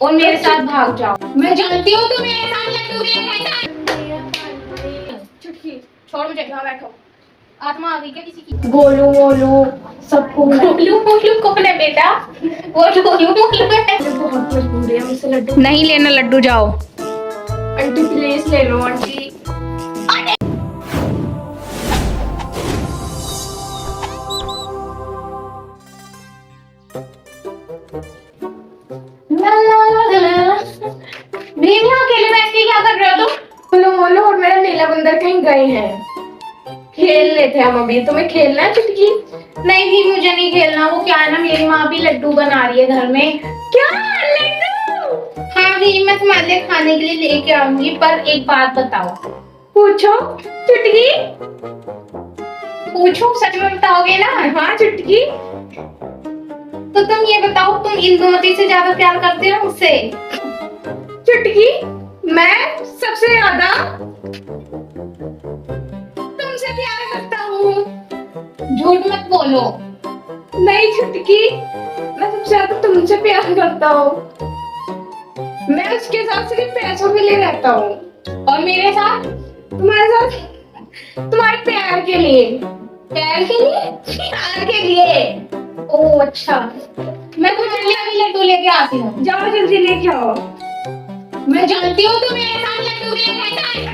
और मेरे साथ भाग जाओ। मैं जानती हूँ तुम मेरे साथ लड्डू के लिए कैसा है। चुटकी छोड़ मुझे। यहाँ बैठो। आत्मा आ गई क्या किसी की? गोलू मोलू सबको गोलू मोलू कौन है बेटा? वो गोलू मोलू है। बहुत मजबूरी है मुझसे लड्डू। नहीं लेना लड्डू, जाओ। आंटी प्लीज ले लो आंटी। भीम यहाँ अकेले बैठ के क्या कर रहे हो तुम? गोलू मोलू और मेरा नीला बंदर कहीं गए हैं। खेल लेते हम अभी। तुम्हें खेलना है चुटकी? नहीं भी, मुझे नहीं खेलना। वो क्या है ना, मेरी माँ भी लड्डू बना रही है घर में। क्या लड्डू? हाँ भी, मैं तुम्हारे लिए खाने के लिए लेके आऊंगी, पर एक बात बताओ। पूछो चुटकी। पूछो, सच में बताओगे ना? हाँ चुटकी। तो तुम ये बताओ, तुम इंदुमती से ज्यादा प्यार करते हो मुझसे? चुटकी मैं सबसे ज्यादा तुमसे प्यार करता हूँ। झूठ मत बोलो। नहीं चुटकी, मैं सबसे ज्यादा तुमसे प्यार करता हूँ। मैं उसके साथ सिर्फ पैसों के लिए रहता हूँ। और मेरे साथ? तुम्हारे साथ तुम्हारे प्यार के लिए। प्यार के लिए? प्यार के लिए। ओह अच्छा, मैं तुम्हारे लिए अभी लड्डू लेके आती हूँ। जाओ जल्दी लेके आओ। मैं जानती हूँ तुम मेरे साथ लड्डू के लिए कैसा है।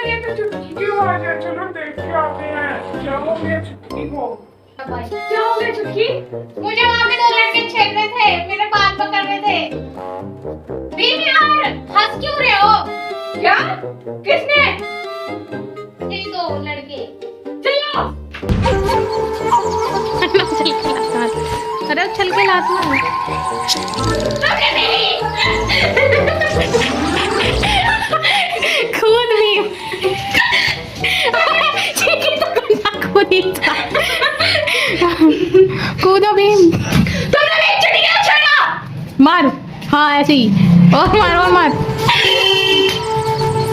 ये तो चुटकी की आवाज है। चलो देख के आते हैं। जाओ मेरे चुटकी को। जाओ मेरे चुटकी। मुझे वहाँ पे दो लड़के छेड़ रहे थे, मेरे बाल पकड़ रहे थे। भीम यार, हंस क्यों रहे हो? क्या? किसने? ये दो लड़के। चलो। अरे चल के लाता हूँ। खुद भी खुद ही था। कूदो भीम। तुमने मेरी चुटकी क्यों छेड़ा? मार। हाँ ऐसे ही। और मार और मार।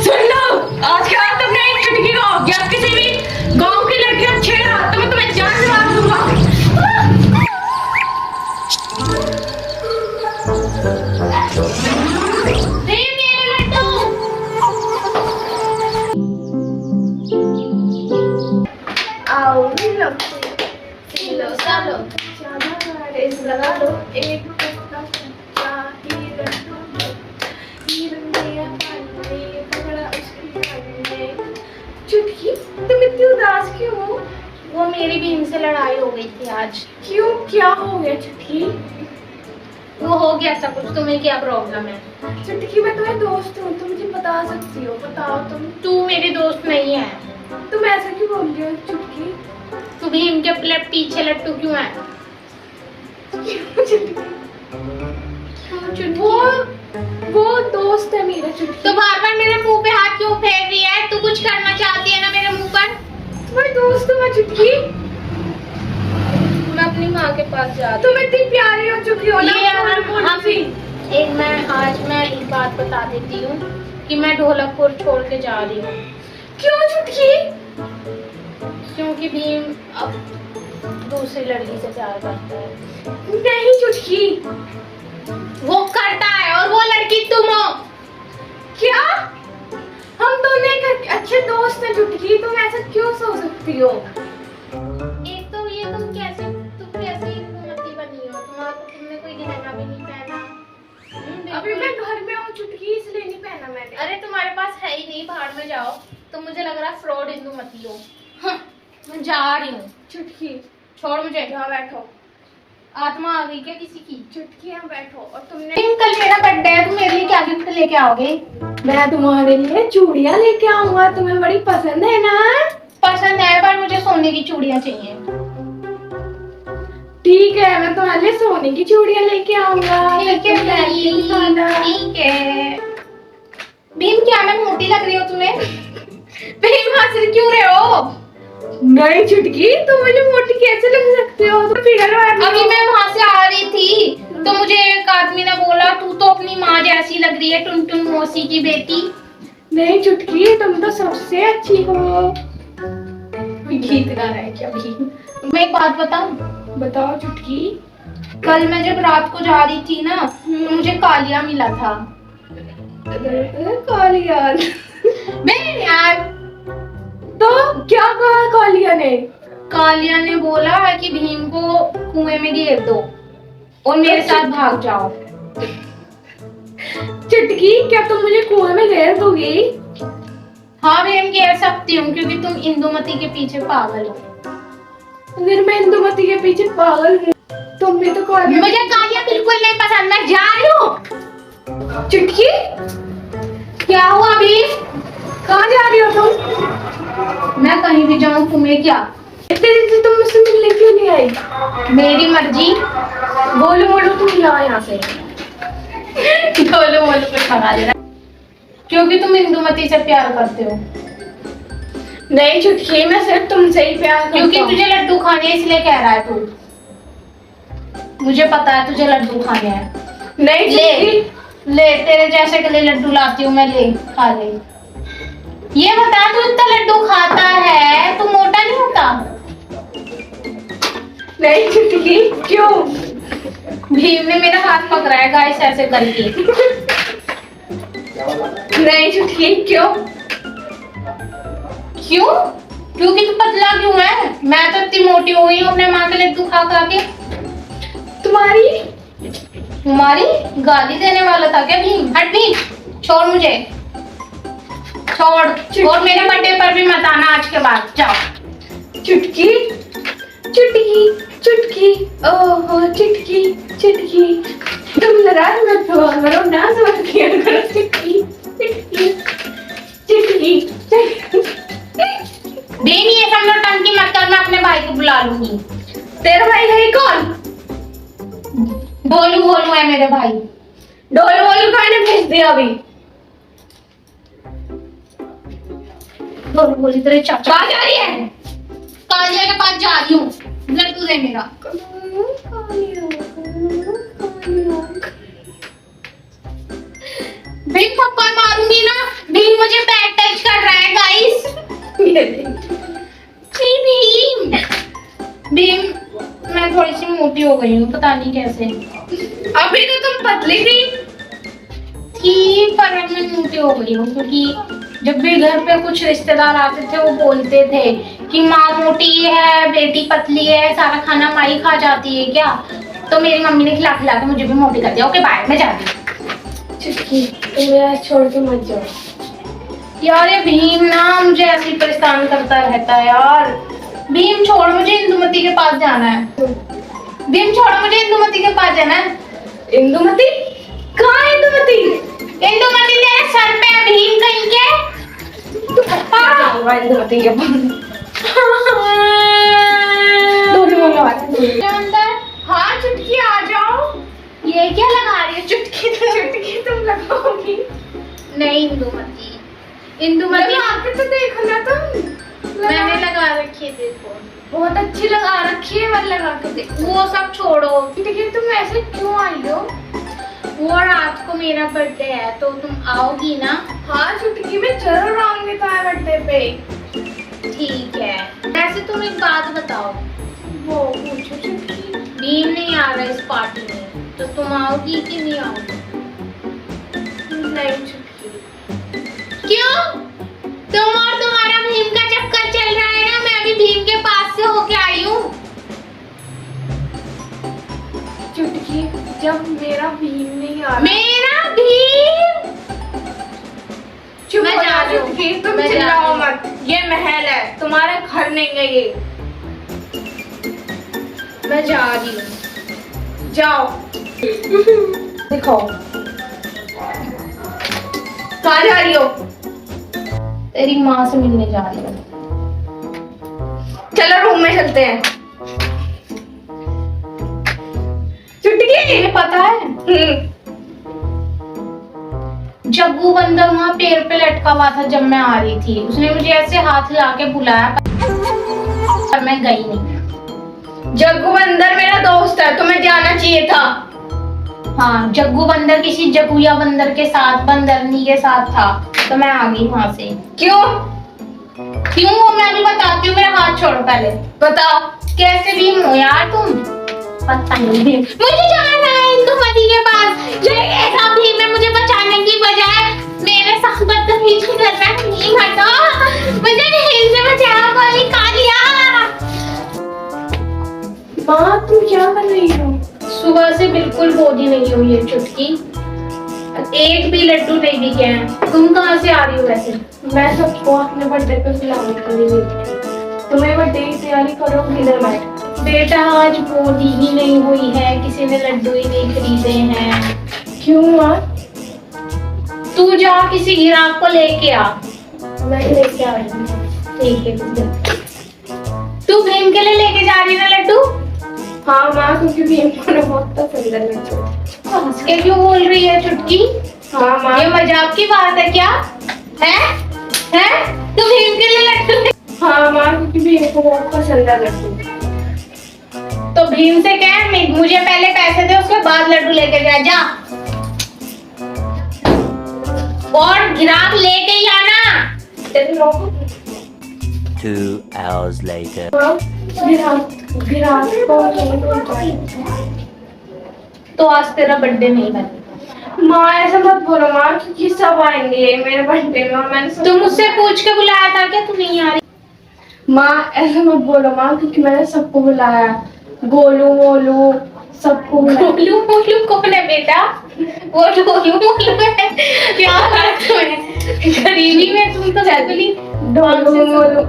सुन लो, आज के बाद तुमने एक चुटकी को या किसी भी गांव की लड़कियां छेड़ा तो मैं तुम्हें जान से मार दूंगा। भीम मेरे लड्डू। आओ लो, लो सालो, चाला रेस लगा लो, एक पत्ता चाहिए लड्डू लो, हीरनिया पानी पकड़ा उसकी पानी। चुटकी तुम इतनी उदास क्यों हो? वो मेरी भीम से लड़ाई हो गई थी आज। क्यों, क्या हो गया चुटकी? वो हो गया सब कुछ। तुम्हें क्या प्रॉब्लम है? चुटकी मैं तुम्हारी दोस्त हूँ, तुम मुझे बता सकती हो। बताओ तुम। तू मेरी दोस्त नहीं है। तुम ऐसा क्यों बोल रही हो चुटकी? तू भीम के पीछे लट्टू क्यों है? क्यों चुटकी? वो दोस्त है मेरा चुटकी। तो बार बार मेरे मुंह पे हाथ क्यों फेर रही है? तू कुछ करना चाहती है ना मेरे मुंह पर? तुम्हारी दोस्त हूँ मैं चुटकी। मैं अपनी माँ के पास जा रही तुम इतनी प्यारी हो चुकी हो ना। आज मैं एक बात बता देती हूँ कि मैं ढोलकपुर छोड़ के जा रही हूँ। क्यों चुटकी? क्योंकि भीम अब दूसरी लड़की से प्यार करता है। नहीं चुटकी। वो करता है और वो लड़की तुम हो। क्या? हम दोनों एक अच्छे दोस्त हैं चुटकी, तुम ऐसा क्यों सोच सकती हो? एक तो ये तुम कैसे हिंदुमती बनी हो? तुमने कोई गहना भी नहीं पहना। अभी मैं घर में हूँ चुटकी, इसलिए नहीं पहना मैंने। अरे तुम्हारे पास है ही नहीं, बाहर में जाओ। तो मुझे लग रहा है फ्रॉड इंदुमती हो। हाँ, मैं जा रही हूँ। चुटकी छोड़ मुझे। यहाँ बैठो। आत्मा आ गई क्या किसी की? चुटकी यहाँ बैठो। और तुमने कल मेरा बर्थडे है, तुम मेरे लिए क्या गिफ्ट लेके आओगे? मैं तुम्हारे लिए चूड़ियाँ लेके आऊंगा, तुम्हें बड़ी पसंद है ना? पसंद है, पर मुझे सोने की चूड़ियाँ चाहिए। ठीक है, मैं तुम्हारे लिए सोने की चूड़ियाँ लेके आऊंगा। ठीक है। भीम क्या मैं मोटी लग रही हूँ तुम्हें? भीम हंस क्यों रहे हो? नहीं चुटकी, तुम मुझे मोटी कैसे लग सकते हो? तुम फिगर अभी मैं वहाँ से आ रही थी तो मुझे एक आदमी ने बोला तू तो अपनी माँ जैसी लग रही है, टुन टुन मौसी की बेटी। नहीं चुटकी, तुम तो सबसे अच्छी हो। गीत गा रहा है क्या भीम? मैं एक बात बताऊं, बताओ चुटकी। कल मैं जब रात को जा रही थी ना तो मुझे कालिया मिला था। कालिया? बे यार, तो क्या कहा कालिया ने? कालिया ने बोला कि भीम को कुएं में गिर दो और मेरे साथ भाग जाओ। चुटकी, क्या तुम मुझे कुएं में गिरा दोगी? हाँ भीम, गिर सकती हूँ क्योंकि तुम इंदुमती के पीछे पागल हो। अगर मैं इंदुमती के पीछे पागल हूँ, तुम भी तो कालिया। मुझे कालिया बिल्कुल नहीं पसंद, मैं जा रही हूँ। चुटकी, क्या हुआ भीम? कहाँ जा रही हो तुम? मैं कहीं भी जाऊँ तुम्हें क्या? इतने दिन से तुम मुझसे मिलने क्यों नहीं आई? मेरी मर्जी। बोलो बोलो, तुम जाओ यहाँ से। बोलो बोलो कुछ खा देना, क्योंकि तुम इंदुमती से प्यार करते हो। नहीं चुटकी, मैं सिर्फ तुमसे ही प्यार करता क्योंकि हूँ। तुझे लड्डू खाने हैं इसलिए कह रहा है तू। मुझे पता है तुझे लड्डू खाने हैं। नहीं ले चुटकी, ले, तेरे जैसे के लिए लड्डू लाती हूँ मैं, ले खा ले। ये बता, तू इतना लड्डू खाता है, तू मोटा नहीं होता? नहीं चुटकी, क्यों? भीम ने मेरा हाथ पकड़ा है गाइस ऐसे करके। नहीं चुटकी, क्यों? क्यों? क्योंकि तू पतला क्यों है? मैं तो इतनी मोटी हो गई हूँ अपने माँ के लड्डू खा खा के। तुम्हारी गाली देने वाला था क्या भीम? हट भीम, छोड़ मुझे, छोड़। और मेरे बर्थडे पर भी मत आना आज के बाद, जाओ। चुटकी चुटकी चुटकी, ओहो चुटकी चुटकी, तुम नाराज मत हुआ करो ना, समझ किया करो। चुटकी चुटकी चुटकी चुटकी। भीम ये सब नौटंकी मत कर, मैं अपने भाई को बुला लूंगी। तेरा भाई है कौन? भोलू भोलू है मेरे भाई। डोलू वोलू का ने भेज दिया अभी। भोलू भोलू तेरे चाचा कहाँ जा रही है? कालिया के पास जा रही हूँ, लड्डू दे मेरा। भीम थप्पड़ मारूंगी ना, भीम मुझे बैक टच कर रहा है गाइस। भीम भीम, मैं थोड़ी सी मोटी हो गई हूँ, पता नहीं कैसे। अभी तो तुम पतली थी। पर अब मैं मोटी हो गई हूँ क्योंकि जब भी घर पे कुछ रिश्तेदार आते थे वो बोलते थे कि माँ मोटी है, बेटी पतली है, सारा खाना माँ ही खा जाती है क्या? तो मेरी मम्मी ने खिला खिला के मुझे भी मोटी कर दिया। ओके बाय, मैं जाती हूँ। चुटकी, तुम मेरा छोड़ के मत जाओ। यार ये भीम ना मुझे ऐसे ही परेशान करता रहता है यार। भीम छोड़, मुझे इंदुमती के पास जाना है। भीम छोड़, मुझे इंदुमती के पास जाना है। इंदुमती? कहाँ है इंदुमती? इंदुमती तेरे सर पे है भीम कहीं के। इंदुमती के पास। अंदर। हाँ चुटकी, आ जाओ। ये क्या लगा रही है? चुटकी तुम लगाओगी? नहीं इंदुमती, इंदुमती आके तो देखो ना तुम। मैंने लगा रखी है, देखो बहुत अच्छी लगा रखी है, मत लगा के देखो। वो सब छोड़ो। चुटकी तुम ऐसे क्यों आई हो? वो रात को मेरा बर्थडे है तो तुम आओगी ना? हाँ चुटकी, मैं जरूर आऊंगी तुम्हारे बर्थडे पे। ठीक है। वैसे तुम एक बात बताओ, वो पूछो चुटकी। भीम नहीं आ रहा इस पार्टी में तो तुम आओगी कि नहीं आओगी? नहीं चुटकी। क्यों? तुम और तुम्हारा भीम का चक्कर चल रहा है ना, मैं अभी भीम के पास से होके आई हूँ। चुटकी, जब मेरा भीम नहीं आ रहा। मेरा भीम? चुप मैं हो जा जाओ रही हूँ। चुटकी, तुम मैं जा चिल्लाओ रही हूँ। मत। ये महल है, तुम्हारा घर नहीं है ये। मैं जा रही हूँ। जाओ। दिखाओ कहाँ जा रही हो? तेरी माँ से मिलने जा रही हूँ। चलो रूम में चलते हैं। चुटकी, तुम्हें पता है जग्गू बंदर वहाँ पेड़ पे लटका हुआ था जब मैं आ रही थी, उसने मुझे ऐसे हाथ हिला के बुलाया पर मैं गई नहीं। जग्गू बंदर मेरा दोस्त है, तुम्हें जाना चाहिए था। हाँ, जग्गू बंदर किसी जगुया बंदर के साथ, बंदरनी के साथ था तो मैं आ गई वहां से। क्यों? क्यों वो मैं भी बताती हूँ, मेरा हाथ छोड़ो पहले। बताओ। कैसे भी हो यार तुम? पता नहीं, मुझे जाना है इंदुमती के पास। ये ऐसा भी मैं मुझे बचाने की बजाय मेरे साथ बदतमीजी कर रहा है। नहीं हटो, मुझे नहीं से बचाओ, कोई कालिया। माँ तुम क्या कर रही हो? सुबह से बिल्कुल बोधी नहीं हुई है चुटकी, एक भी लड्डू नहीं दिखे हैं। तुम कहाँ से आ रही हो वैसे? मैं सबको अपने बर्थडे पे बुलाने के लिए गई थी। तुम्हें बर्थडे की तैयारी करो, इधर बैठ। बेटा आज बोधी ही नहीं हुई है, किसी ने लड्डू ही नहीं खरीदे हैं। क्यों माँ? तू जा किसी ग्राहक को लेके आ। मैं लेके आ रही हूँ। ठीक है, तू भीम के लिए लेके जा रही है ना लड्डू? हाँ माँ, क्योंकि भीम को बहुत पसंद है लड्डू। हंस के क्यों बोल रही है चुटकी? हाँ माँ। ये मजाक की बात है क्या? है? तू भीम के लिए लड्डू ले? हाँ माँ, क्योंकि भीम को बहुत पसंद है लड्डू। तो भीम से कह मुझे पहले पैसे दे, उसके बाद लड्डू लेके जा। और ग्राहक लेके ही आना। 2 hours later. ग्राहक को नहीं बोलता। तो आज तेरा बर्थडे नहीं बना। माँ ऐसा मत बोलो माँ, क्योंकि सब आएंगे मेरे बर्थडे में। मैंने तुम मुझसे पूछ के बुलाया था क्या? तू नहीं आ रही? माँ ऐसा मत बोलो माँ, क्योंकि मैंने सबको बुलाया। गोलू वोलू सबको बुलाया। गोलू मोलू कौन है बेटा? वो गोलू मोलू है क्या? गरीबी में तुम तो बिल्कुल डोलू वोलू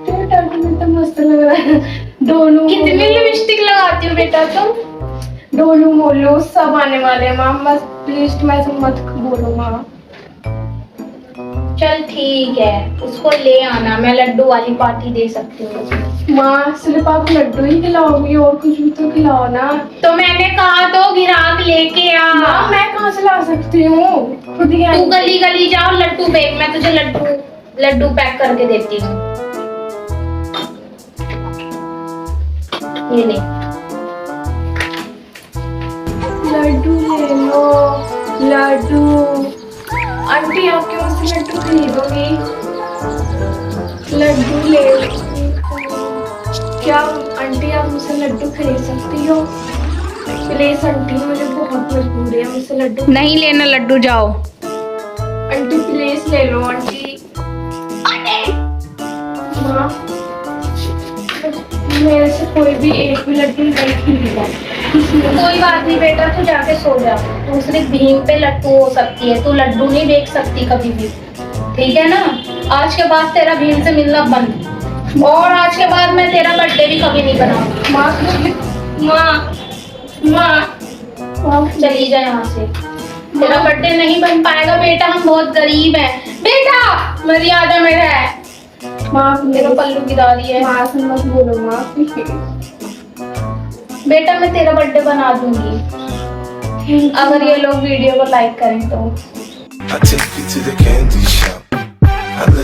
तो मस्त लग रहा है। डोलू कितनी लिपस्टिक लगाती हो बेटा तुम? डोलू मोलू सब आने वाले हैं माँ, बस प्लीज तुम ऐसा मत बोलो माँ। चल ठीक है, उसको ले आना, मैं लड्डू वाली पार्टी दे सकती हूँ। माँ सिर्फ आप लड्डू ही खिलाओगी, और कुछ भी तो खिलाओ ना। तो मैंने कहा तो ग्राहक लेके आ। माँ मैं कहाँ से ला सकती हूँ? खुद ही तू गली गली जाओ, लड्डू बेच, मैं तुझे लड्डू पैक करके देती हूँ। ये ले लड्डू ले लो। लड्डू आंटी आप क्यों मुझसे लड्डू खरीदोगी? लड्डू ले लो। क्या आंटी आप मुझसे लड्डू खरीद सकती हो? प्लीज आंटी, मुझे बहुत मजबूरी है, मुझसे लड्डू। नहीं लेना लड्डू, जाओ। आंटी प्लीज ले लो आंटी। माँ मेरे से कोई भी एक भी लड्डू नहीं खरीदा। कोई बात नहीं बेटा, तू जाके सो जा। तू सिर्फ भीम पे लड्डू हो सकती है, तू लड्डू नहीं बेच सकती कभी भी, ठीक है ना? आज के बाद तेरा भीम से मिलना बंद, और आज के बाद मैं तेरा बर्थडे भी कभी नहीं बनाऊंगी। माँ चली जा यहाँ से, तेरा बर्थडे नहीं बन पाएगा बेटा, हम बहुत गरीब हैं। बेटा मर्यादा में रह। माँ मेरा पल्लू गिरा रही है। माँ से मत बोलो माँ। बेटा मैं तेरा बर्थडे बना दूंगी, अगर ये लोग वीडियो को लाइक करें तो। I take you to the candy shop. I let